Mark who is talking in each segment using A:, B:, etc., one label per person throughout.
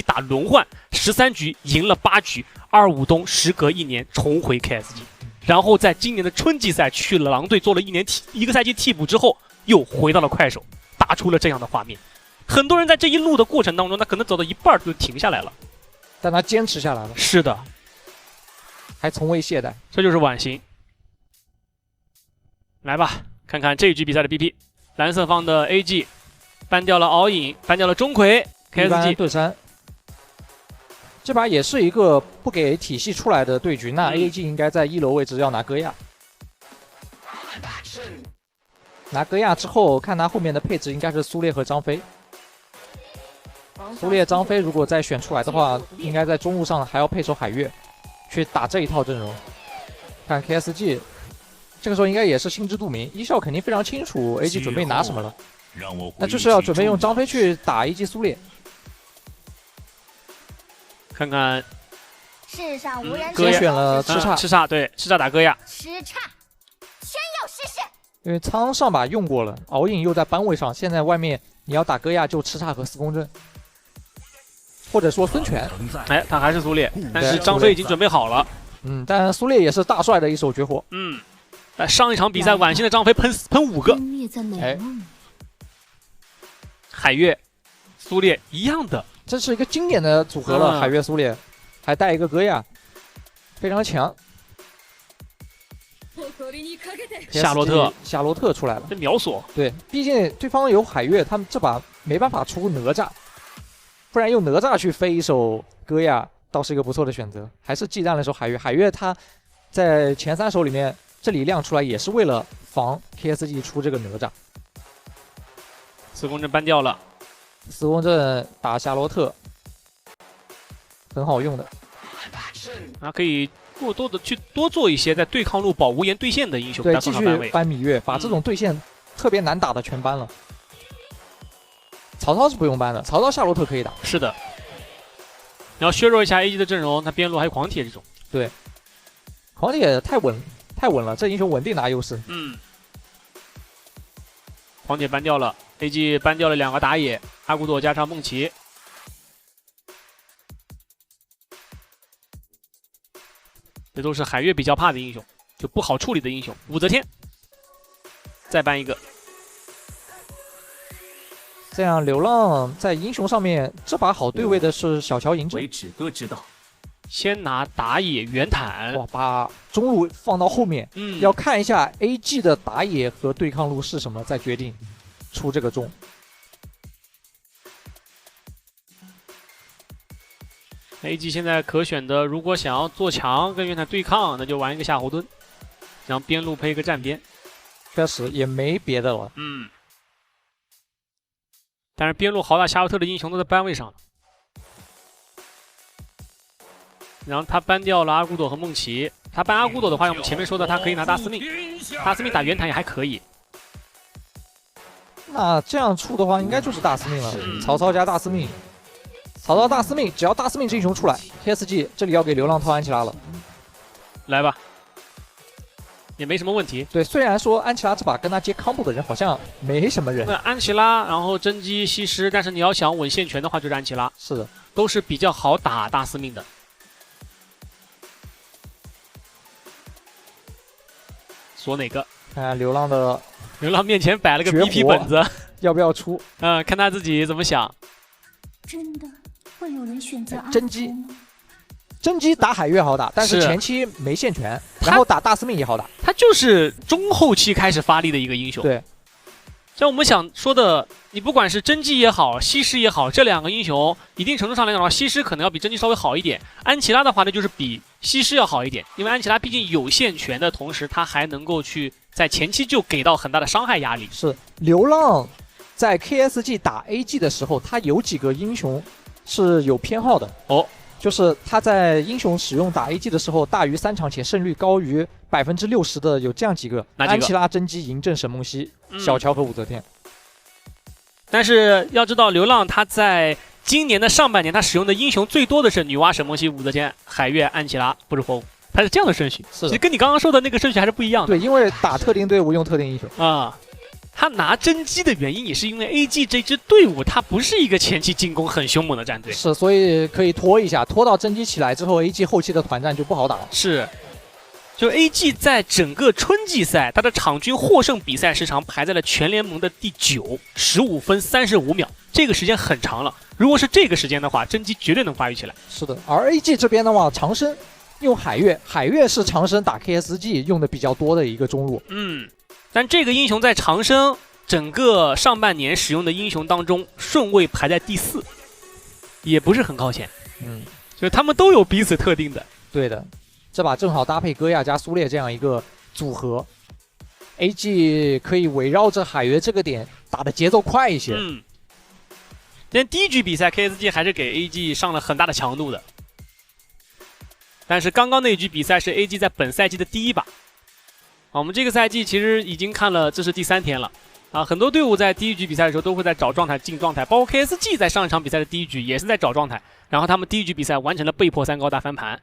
A: 打轮换13局赢了8局，25冬时隔1年重回 KSG， 然后在今年的春季赛去了狼队做了一个赛季替补之后，又回到了快手，打出了这样的画面。很多人在这一路的过程当中，他可能走到一半就停下来了，
B: 但他坚持下来了。
A: 是的，
B: 还从未懈怠，
A: 这就是晚星。来吧，看看这一局比赛的 BP。蓝色方的 AG 搬掉了敖影，搬掉了钟馗 ，KSG
B: 对3。这把也是一个不给体系出来的对局，那 AG 应该在1楼位置要拿戈亚。拿戈亚之后，看他后面的配置应该是苏烈和张飞。苏烈、张飞如果再选出来的话，应该在中路上还要配手海月，去打这一套阵容。看 KSG， 这个时候应该也是心知肚明，一笑肯定非常清楚 AG 准备拿什么了，那就是要准备用张飞去打一击苏烈。
A: 看看，
C: 世上无人
B: 先选了吃叉，
A: 吃叉对，吃叉打戈亚，
C: 吃叉，天佑试试。
B: 因为苍上把用过了，敖影又在班位上，现在外面你要打戈亚就吃叉和4公阵，或者说孙权。
A: 哎，他还是苏烈，但是张飞已经准备好了。
B: 但苏烈也是大帅的一手绝活。
A: 上一场比赛晚星的张飞喷5个，
B: 哎，
A: 海月、苏烈一样的。
B: 这是一个经典的组合了，海月苏烈，还带一个戈亚，非常强。
A: 夏
B: 洛特出来了，
A: 这秒锁。
B: 对，毕竟对方有海月，他们这把没办法出哪吒，不然用哪吒去飞一手戈亚，倒是一个不错的选择。还是忌惮了手海月，海月他在前3手里面这里亮出来也是为了防 KSG 出这个哪吒。
A: 4公阵搬掉了。
B: 4公阵打夏洛特，很好用的。
A: 可以过多的去多做一些在对抗路保无言对线的英雄。
B: 对，继续搬芈月，把这种对线特别难打的全搬了。曹操是不用搬的，曹操夏洛特可以打。
A: 是的。然后削弱一下 AG 的阵容，他边路还有狂铁这种。
B: 对，狂铁太稳了，这英雄稳定拿优势。
A: 狂铁搬掉了 ，AG 搬掉了2个打野，阿古朵加上梦琪。这都是海月比较怕的英雄，就不好处理的英雄。武则天，再搬一个。
B: 这样流浪在英雄上面，这把好对位的是小乔嬴政。
D: 芷哥知道。
A: 先拿打野圆坦，
B: 哇，把中路放到后面，要看一下 AG 的打野和对抗路是什么，再决定出这个中。
A: AG 现在可选的，如果想要做强跟圆坦对抗，那就玩一个夏侯惇，然后边路配一个站边，
B: 确实也没别的了。
A: 但是边路豪打夏洛特的英雄都在班位上了。然后他搬掉了阿古朵和梦琪，他搬阿古朵的话，我们前面说的他可以拿大司命，大司命打圆坦也还可以。
B: 那这样出的话，应该就是大司命了。曹操加大司命，曹操大司命，只要大司命这英雄出来 ，KSG 这里要给流浪套安琪拉了。
A: 来吧，也没什么问题。
B: 对，虽然说安琪拉这把跟他接 combo 的人好像没什么人。
A: 那安琪拉，然后甄姬、西施，但是你要想稳线权的话，就是安琪拉。
B: 是的，
A: 都是比较好打大司命的。锁哪个？
B: 看流浪
A: 面前摆了个 BP 本子，
B: 要不要出？
A: 看他自己怎么想。
C: 真的会有人选择
B: 甄姬打海月好打，但是前期没线权，然后打大司命也好打。
A: 他就是中后期开始发力的一个英雄。
B: 对，
A: 像我们想说的，你不管是甄姬也好，西施也好，这2个英雄一定程度上来讲的话，西施可能要比甄姬稍微好一点，安琪拉的话呢就是比西施要好一点，因为安琪拉毕竟有线权的同时，他还能够去在前期就给到很大的伤害压力。
B: 是流浪在 KSG 打 AG 的时候，他有几个英雄是有偏好的
A: 哦。
B: 就是他在英雄使用打 AG 的时候，大于3场且胜率高于60%的有这样几个：安琪拉、甄姬、嬴政、沈梦溪、小乔和武则天。
A: 但是要知道，流浪他在今年的上半年，他使用的英雄最多的是女娲、沈梦溪、武则天、海月、安琪拉，不是火舞，他是这样的顺序。
B: 是的，
A: 其实跟你刚刚说的那个顺序还是不一样的。
B: 对，因为打特定队伍用特定英雄
A: 啊。他拿真机的原因也是因为 AG 这支队伍它不是一个前期进攻很凶猛的战队，
B: 是，所以可以拖一下，拖到真机起来之后，AG 后期的团战就不好打了。
A: 是。就 AG 在整个春季赛，他的场均获胜比赛时长排在了全联盟的第9，15分35秒，这个时间很长了。如果是这个时间的话，真机绝对能发育起来。
B: 是的，而 AG 这边的话，长生用海月，海月是长生打 KSG 用的比较多的一个中路。
A: 但这个英雄在长生整个上半年使用的英雄当中，顺位排在第4，也不是很靠前。就是他们都有彼此特定的。
B: 对的。这把正好搭配戈亚加苏烈这样一个组合 ，AG 可以围绕着海月这个点打的节奏快一些。
A: 今天第一局比赛 KSG 还是给 AG 上了很大的强度的，但是刚刚那一局比赛是 AG 在本赛季的第1把。我们这个赛季其实已经看了，这是第3天了啊，很多队伍在第一局比赛的时候都会在找状态、进状态，包括 KSG 在上一场比赛的第一局也是在找状态，然后他们第一局比赛完成了被迫3高大翻盘。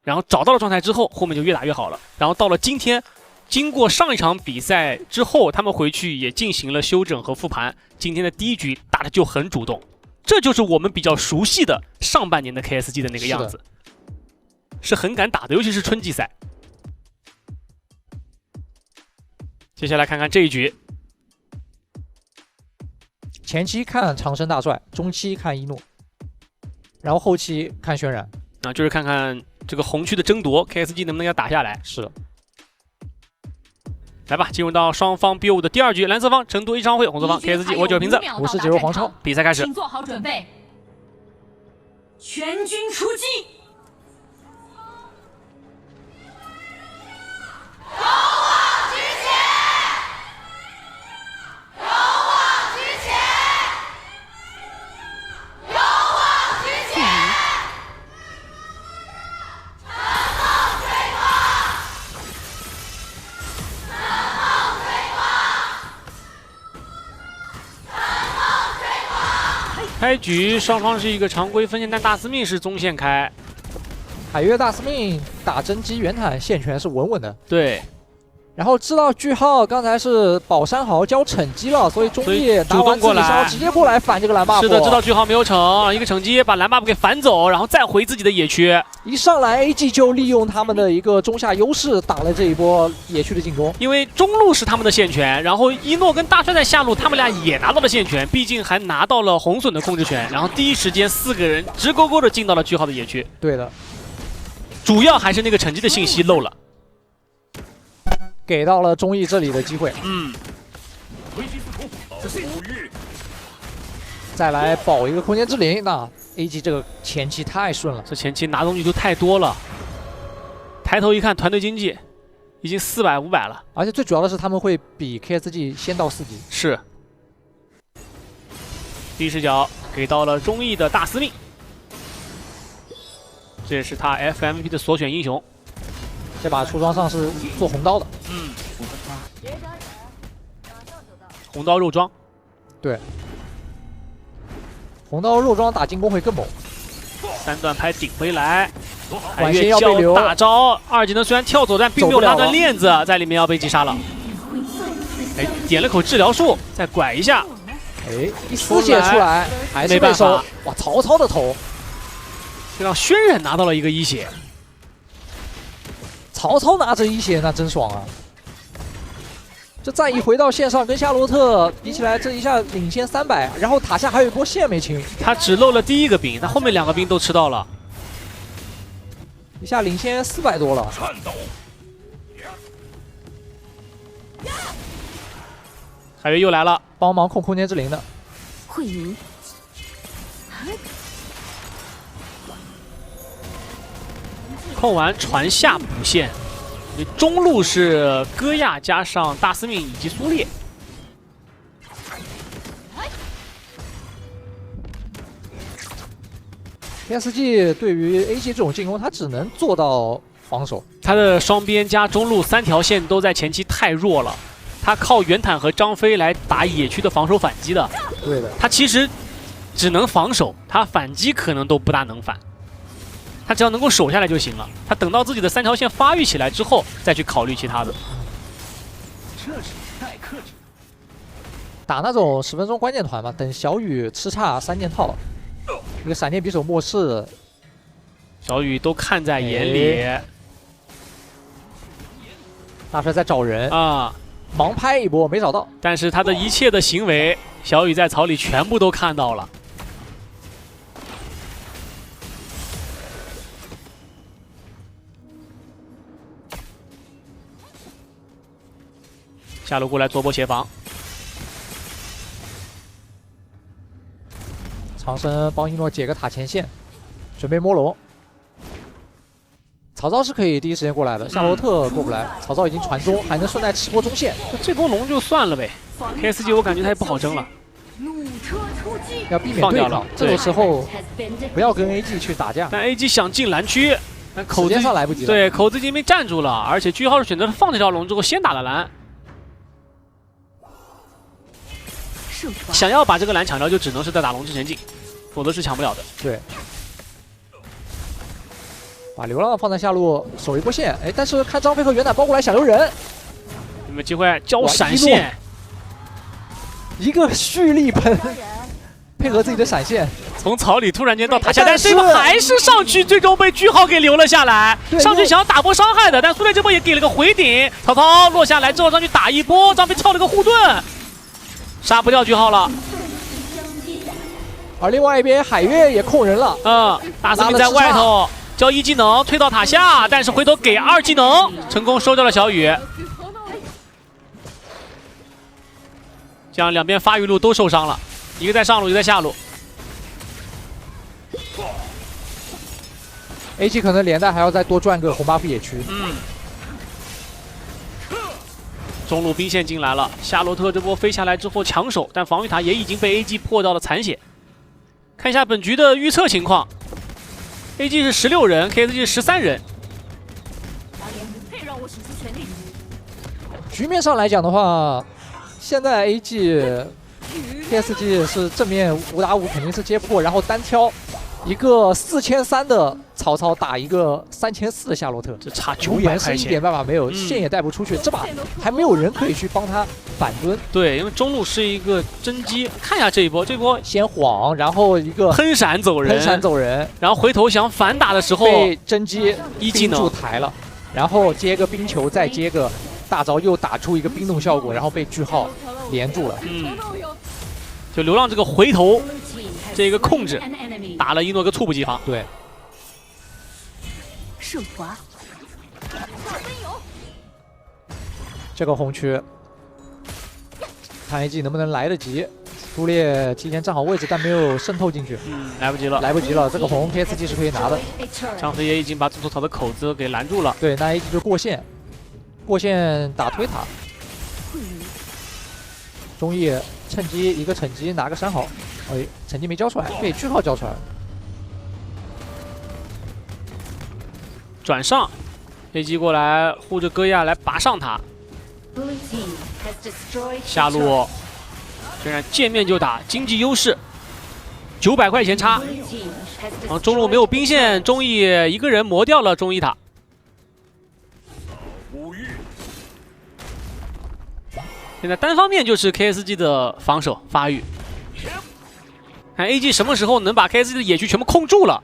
A: 然后找到了状态之后，后面就越打越好了。然后到了今天，经过上一场比赛之后，他们回去也进行了休整和复盘。今天的第一局打的就很主动，这就是我们比较熟悉的上半年的 KSG 的那个样子，是很敢打的，尤其是春季赛。接下来看看这一局，
B: 前期看长生大帅，中期看一诺，然后后期看渲染。
A: 就是看看这个红区的争夺 ，KSG 能不能要打下来？
B: 是。
A: 来吧，进入到双方 BO5的第2局，蓝色方成都一商会，红色方 KSG 我9瓶子，
B: 我是解忧黄超，
A: 比赛开始，
D: 请做好准备，全军出击！
A: 开局双方是一个常规分线，但大司命是中线开，
B: 海月大司命打真机圆坦线权是稳稳的。
A: 对。
B: 然后知道句号刚才是宝山豪交惩击了，所以中野拿完自己烧直接过来反这个蓝 buff。
A: 是的，知道句号没有惩，一个惩击把蓝 buff 给反走，然后再回自己的野区。
B: 一上来 AG 就利用他们的一个中下优势打了这一波野区的进攻。
A: 因为中路是他们的线权，然后一诺跟大帅在下路，他们俩也拿到了线权，毕竟还拿到了红隼的控制权，然后第一时间4个人直勾勾的进到了句号的野区。
B: 对的，
A: 主要还是那个惩击的信息漏了。
B: 给到了中艺这里的机会，再来保一个空间之灵。那 AG 这个前期太顺了，
A: 这前期拿东西都太多了。抬头一看，团队经济已经400、500了，
B: 而且最主要的是他们会比 KSG 先到4级。
A: 是。第一视角给到了中艺的大司命，这也是他 FMVP 的所选英雄。
B: 这把出装上是做红刀的，
A: 红刀肉装，
B: 对，红刀肉装打进攻会更猛。
A: 3段拍顶回来，
B: 晚仙要被留，
A: 大招2技能虽然跳走，但并没有拉断链子，在里面要被击杀了。哎，点了口治疗术，再拐一下，
B: 哎，一丝血出来，还是被收。哇，曹操的头，
A: 这让轩辕拿到了一个1血。
B: 曹操拿着1血那真爽啊！这再一回到线上跟夏洛特比起来，这一下领先300，然后塔下还有一波线没清，
A: 他只漏了第1个兵，他后面2个兵都吃到了，
B: 一下领先400多了。
A: 海月又来了，
B: 帮忙控空间之灵的
C: 慧云。
A: 控完传下补线，中路是戈亚加上大司命以及苏烈。
B: PSG 对于 AG 这种进攻，他只能做到防守。
A: 他的双边加中路3条线都在前期太弱了，他靠袁坦和张飞来打野区的防守反击的。
B: 对的，
A: 他其实只能防守，他反击可能都不大能反。他只要能够守下来就行了。他等到自己的3条线发育起来之后，再去考虑其他的。
D: 这是太克制。
B: 打那种10分钟关键团嘛，等小雨吃差3件套，一个闪电匕首末世，
A: 小雨都看在眼里
B: 大帅在找人
A: 啊，
B: 盲拍一波没找到，
A: 但是他的一切的行为，小雨在草里全部都看到了。下路过来做波协防，
B: 长生帮一诺解个塔前线，准备摸龙。曹操是可以第一时间过来的，夏洛特过不来，曹操已经传中，还能顺带吃波中线。
A: 这波龙就算了呗。KSG 我感觉他也不好争了，
B: 要避免
A: 放掉了
B: 对抗，这种时候不要跟 AG 去打架。
A: 但 AG 想进蓝区，但口子
B: 时间上来不及了。
A: 对口子已经被站住了，而且句号是选择了放这条龙之后先打了蓝。想要把这个蓝抢掉，就只能是在打龙之前进，否则是抢不了的。
B: 对，把流浪放在下路守一波线，哎，但是看张飞和元奶包过来想留人，
A: 有没有机会交闪现？
B: 一个蓄力喷，配合自己的闪现，
A: 从草里突然间到塔下，但
B: 是
A: 是这波还是上去，最终被句号给留了下来。上去想要打波伤害的，但苏烈这波也给了个回顶，曹操落下来之后上去打一波，张飞跳了个护盾。杀不掉句号了，
B: 而另外一边海月也控人了，
A: 大司命在外头交一技能推到塔下，但是回头给2技能，成功收掉了小雨。这样两边发育路都受伤了，一个在上路，一个在下路。
B: AG 可能连带还要再多赚个红 buff 野区。
A: 中路兵线进来了，夏洛特这波飞下来之后抢手，但防御塔也已经被 AG 破到了残血。看一下本局的预测情况 ，AG 是16人 ，KSG 是13人。
B: 局面上来讲的话，现在 AG、PSG 是正面5打5，肯定是接破，然后单挑一个4300的曹操打一个3400的夏洛特，
A: 这差
B: 无
A: 900块钱
B: 言是一点。办法没有，线也带不出去，这把还没有人可以去帮他反蹲。
A: 对，因为中路是一个真机，看一下这一波，这波
B: 先晃，然后一个
A: 喷闪走人，然后回头想反打的时候
B: 被真机
A: 一技能
B: 住抬了，然后接个冰球，再接个大招，又打出一个冰冻效果，然后被句号连住了。
A: 就流浪这个回头这个控制，打了一诺个猝不及防。
B: 对。
C: 射滑，
B: 这个红区，看 AG 能不能来得及。苏烈提前站好位置，但没有渗透进去。
A: 来不及了，
B: 来不及了。这个红 KSG 是可以拿的。
A: 张飞也已经把主头塔的口子给拦住了。
B: 对，那 AG 就过线，打推塔。中野趁机一个趁机拿个3号，哎，成绩没交出来，被句号交出来了。
A: 转上 ，AG 过来护着戈亚来拔上塔。下路虽然见面就打，经济优势，900块钱差。然后中路没有兵线，中义一个人磨掉了中一塔。现在单方面就是 KSG 的防守发育，看 AG 什么时候能把 KSG 的野区全部控住了。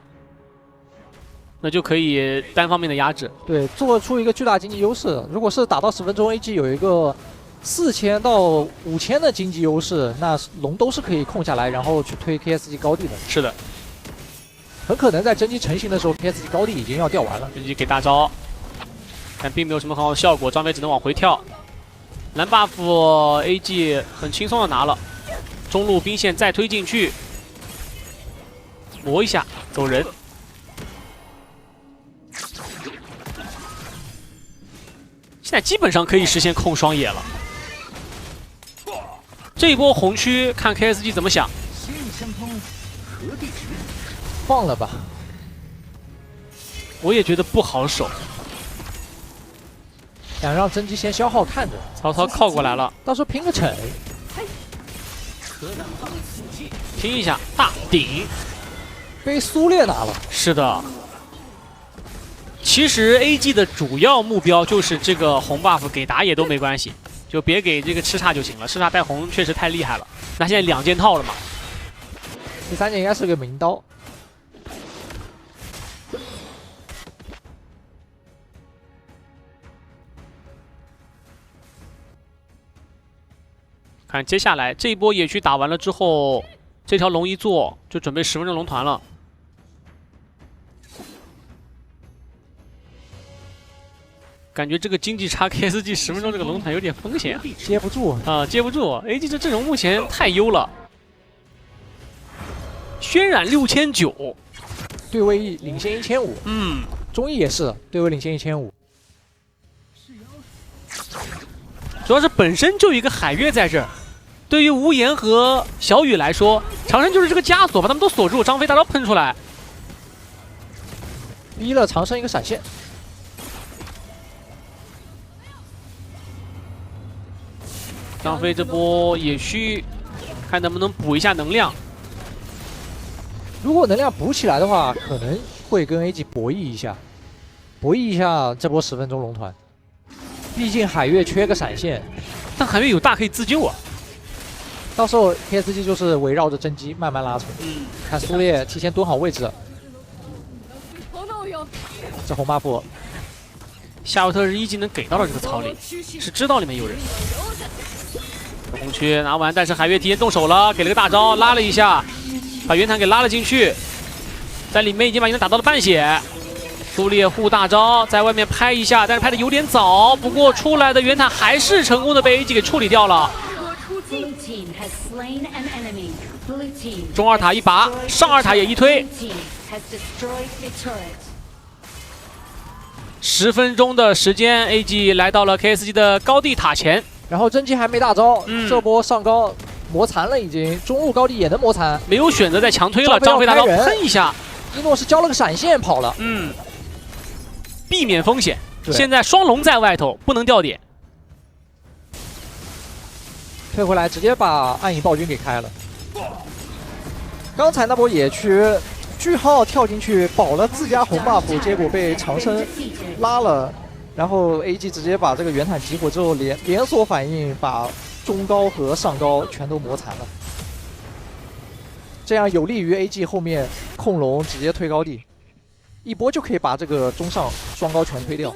A: 那就可以单方面的压制，
B: 对，做出一个巨大经济优势。如果是打到10分钟 ，AG 有一个4000到5000的经济优势，那龙都是可以控下来，然后去推 KSG 高地的。
A: 是的，
B: 很可能在真机成型的时候 ，KSG 高地已经要掉完了。
A: 真机给大招，但并没有什么很好的效果，张飞只能往回跳。蓝 buff AG 很轻松的拿了，中路兵线再推进去，磨一下走人。现在基本上可以实现控双野了。这一波红区看 KSG 怎么想。
B: 放了吧，
A: 我也觉得不好守。
B: 想让真机先消耗看着，
A: 曹操靠过来了，
B: 到时候拼个城，
A: 拼一下大顶，
B: 被苏烈拿了。
A: 是的。其实 AG 的主要目标就是这个红 buff 给打野都没关系，就别给这个吃叉就行了。吃叉带红确实太厉害了。那现在2件套了嘛？
B: 第3件应该是个名刀。
A: 看接下来这一波野区打完了之后，这条龙一做就准备10分钟龙团了。感觉这个经济差 KSG 10分钟这个龙团有点风险啊，
B: 接不住
A: 啊，接不住。AG 这阵容目前太优了，渲染6900，
B: 对位领先1500，中艺也是对位领先1500。
A: 主要是本身就一个海月在这儿，对于无言和小雨来说，长生就是这个枷锁，把他们都锁住。张飞大招喷出来，
B: 逼了长生一个闪现。
A: 张飞这波也需看能不能补一下能量。
B: 如果能量补起来的话，可能会跟 AG 博弈一下，博弈一下这波10分钟龙团。毕竟海月缺个闪现，
A: 但海月有大可以自救啊。
B: 到时候 KSG 就是围绕着甄姬慢慢拉扯。看苏烈提前蹲好位置，这红 buff，
A: 夏洛特是一技能给到了这个草里，是知道里面有人。红区拿完，但是海月提前动手了，给了个大招，拉了一下，把袁坦给拉了进去，在里面已经把袁坦打到了半血。苏烈护大招，在外面拍一下，但是拍的有点早。不过出来的袁坦还是成功的被 AG 给处理掉了。中二塔一拔，上二塔也一推。10分钟的时间 ，AG 来到了 KSG 的高地塔前。
B: 然后甄姬还没大招，这波上高磨残了，已经中路高地也能磨残，
A: 没有选择再强推了。张飞大招喷一下，
B: 一诺是交了个闪现跑了，
A: 避免风险。现在双龙在外头，不能掉点。
B: 退回来直接把暗影暴君给开了。刚才那波野区，句号跳进去保了自家红 buff， 结果被长生拉了。然后 AG 直接把这个圆坦集火之后连锁反应，把中高和上高全都磨残了，这样有利于 AG 后面控龙直接推高地，一波就可以把这个中上双高全推掉。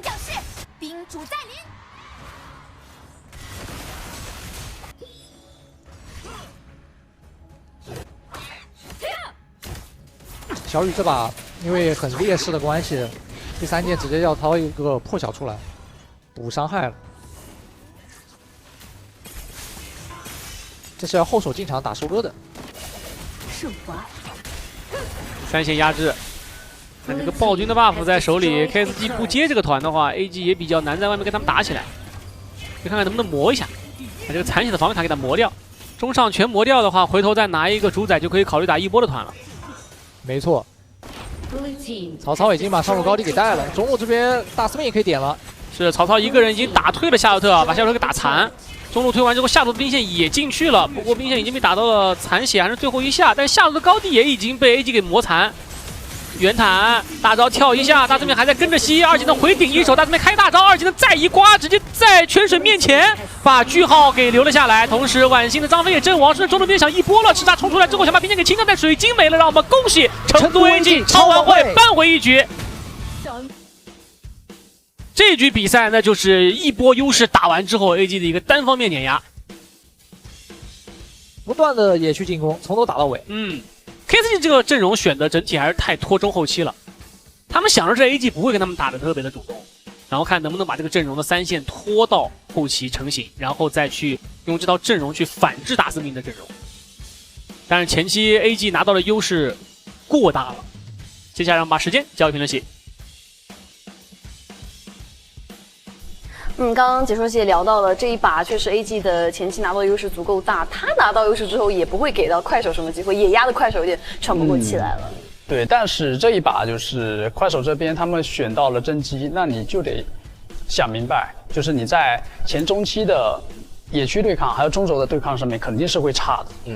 C: 宾主在
B: 临。小雨这把因为很劣势的关系，第3件直接要掏一个破晓出来补伤害了，这是要后手进场打收割的。
A: 3线压制，那这个暴君的 buff 在手里 ，KSG 不接这个团的话 ，AG 也比较难在外面跟他们打起来。就看看能不能磨一下，把这个残血的防御塔给它磨掉。中上全磨掉的话，回头再拿一个主宰就可以考虑打一波的团了。
B: 没错。曹操已经把上路高地给带了，中路这边大司命也可以点了。
A: 是曹操一个人已经打退了夏洛特，把夏洛特给打残。中路推完之后，夏洛特兵线也进去了，不过兵线已经被打到了残血，还是最后一下。但是夏洛特高地也已经被 AG 给磨残。袁坦大招跳一下，大司命还在跟着吸，二技能回顶一手，大司命开大招，二技能再一刮，直接在泉水面前把句号给留了下来。同时，晚星的张飞也阵亡，是中路边想一波了，赤叉冲出来之后想把兵线给清掉，但水晶没了，让我们恭喜成都 AG 超玩会扳回一局。这局比赛那就是一波优势打完之后 ，AG 的一个单方面碾压，
B: 不断的野区进攻，从头打到尾。
A: KSG 这个阵容选的整体还是太拖中后期了，他们想着这 AG 不会跟他们打的特别的主动，然后看能不能把这个阵容的3线拖到后期成型，然后再去用这套阵容去反制大司命的阵容。但是前期 AG 拿到的优势过大了，接下来我们把时间交给评论席。
D: 刚刚解说姐聊到了这一把，确实 AG 的前期拿到的优势足够大，他拿到优势之后也不会给到快手什么机会，也压的快手有点喘不过气来了。
E: 对，但是这一把就是快手这边他们选到了甄姬，那你就得想明白，就是你在前中期的野区对抗还有中轴的对抗上面肯定是会差的。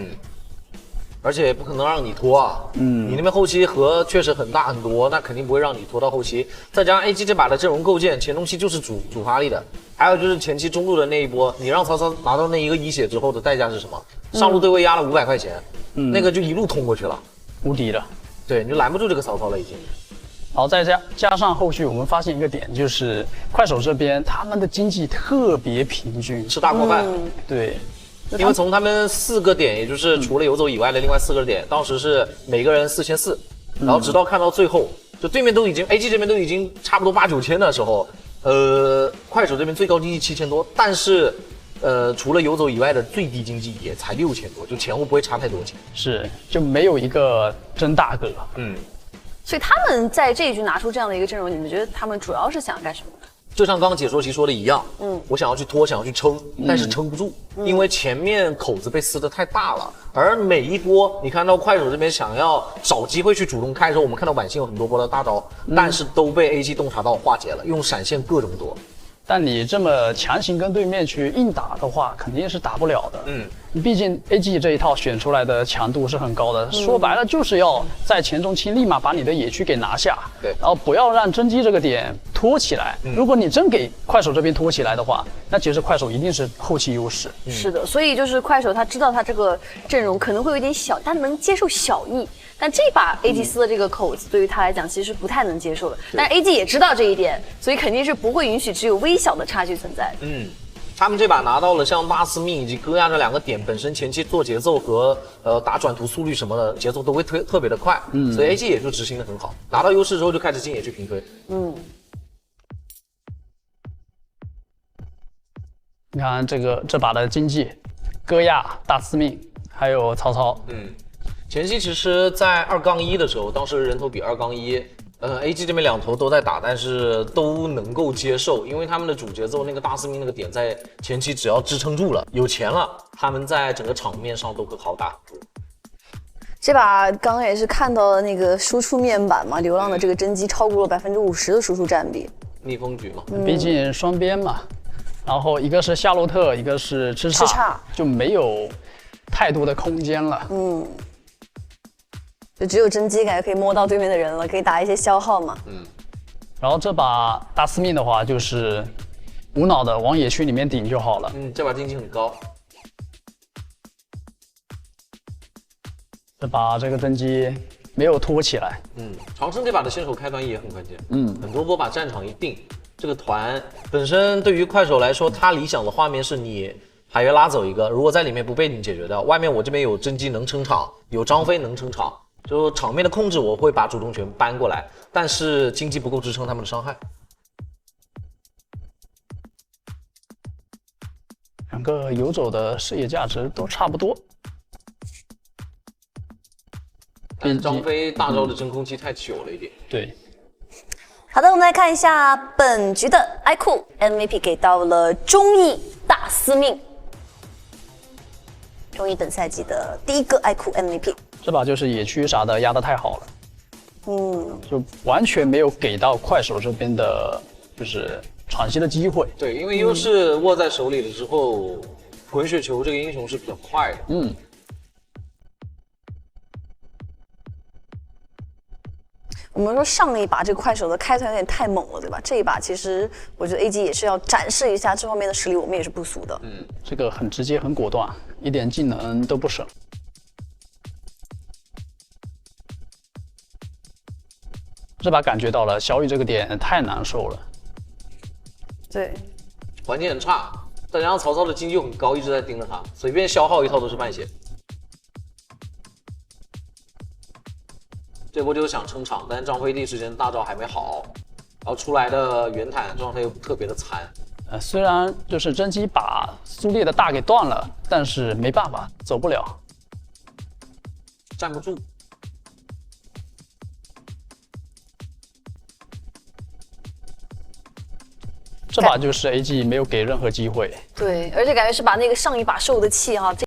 F: 而且不可能让你拖啊。你那边后期和确实很大很多，那肯定不会让你拖到后期。再加上 AG 这把的阵容构建，前中期就是主发力的，还有就是前期中路的那一波，你让曹操拿到那一个一血之后的代价是什么？上路对位压了500块钱，那个就一路通过去了，
E: 无敌了。
F: 对，你就拦不住这个曹操了已经。
E: 然后再加上后续我们发现一个点，就是快手这边他们的经济特别平均，
F: 吃大锅饭。
E: 对。
F: 因为从他们4个点，也就是除了游走以外的另外4个点，当时是每个人4400，然后直到看到最后，就对面都已经 AG 这边都已经差不多8、9千的时候，快手这边最高经济7000多，但是除了游走以外的最低经济也才6000多，就前后不会差太多钱，
E: 是就没有一个真大哥。
D: 所以他们在这一局拿出这样的一个阵容，你们觉得他们主要是想干什么？
F: 就像刚刚解说棋说的一样，我想要去拖，想要去撑，但是撑不住，因为前面口子被撕得太大了。而每一波，你看到快手这边想要找机会去主动开的时候，我们看到晚星有很多波的大招，但是都被 AG 洞察到化解了，用闪现各种躲。
E: 但你这么强行跟对面去硬打的话，肯定是打不了的。毕竟 AG 这一套选出来的强度是很高的，说白了就是要在前中期立马把你的野区给拿下，
F: 对，
E: 然后不要让甄姬这个点拖起来。如果你真给快手这边拖起来的话，那其实快手一定是后期优势。
D: 是的，所以就是快手他知道他这个阵容可能会有点小，他能接受小意。但这把 AG 撕的这个口子对于他来讲其实是不太能接受的，但是 AG 也知道这一点，所以肯定是不会允许只有微小的差距存在的。
F: 他们这把拿到了像大司命以及戈亚这2个点，本身前期做节奏和打转图速率什么的节奏都会特别的快，所以 AG 也就执行的很好，拿到优势之后就开始进野区平推。
E: 你看这把的经济，戈亚、大司命还有曹操，
F: 前期其实在2-1的时候，当时人头比2-1。AG 这边2头都在打，但是都能够接受，因为他们的主节奏那个大司命那个点在前期只要支撑住了，有钱了，他们在整个场面上都会好打。
D: 这把刚刚也是看到了那个输出面板嘛，流浪的这个甄姬超过了50%的输出占比，
F: 逆风局嘛，
E: 毕竟双边嘛，然后一个是夏洛特，一个是吃叉，就没有太多的空间了。
D: 就只有甄姬感觉可以摸到对面的人了，可以打一些消耗嘛。
E: 然后这把大司命的话，就是无脑的往野区里面顶就好了。
F: 这把经济很高。
E: 这把这个甄姬没有拖起来。
F: 长生这把的先手开团也很关键。很多波把战场一定，这个团本身对于快手来说，它理想的画面是你海月拉走一个，如果在里面不被你解决掉，外面我这边有甄姬能撑场，有张飞能撑场。就场面的控制，我会把主动权搬过来，但是经济不够支撑他们的伤害。
E: 2个游走的视野价值都差不多，
F: 但是张飞大招的真空期太久了一点。
E: 对。
D: 好的，我们来看一下本局的 iQOO MVP 给到了中艺大司命，中艺本赛季的第1个 iQOO MVP。
E: 这把就是野区啥的压得太好了，就完全没有给到快手这边的，就是喘息的机会。
F: 对，因为优势握在手里了之后，滚雪球这个英雄是比较快的。
D: 我们说上一把这个快手的开团有点太猛了，对吧？这一把其实我觉得 AG 也是要展示一下这方面的实力，我们也是不俗的。
E: 这个很直接很果断，一点技能都不省。这把感觉到了小雨这个点太难受了，
D: 对，
F: 环境很差，再加上曹操的经济又很高，一直在盯着他，随便消耗一套都是半血。这波就是想撑场，但是张飞第一时间大招还没好，然后出来的圆坦状态又特别的残。
E: 虽然就是甄姬把苏烈的大给断了，但是没办法，走不了，
F: 站不住。
E: 这把就是 AG 没有给任何机会。
D: 对，而且感觉是把那个上一把受的气哈。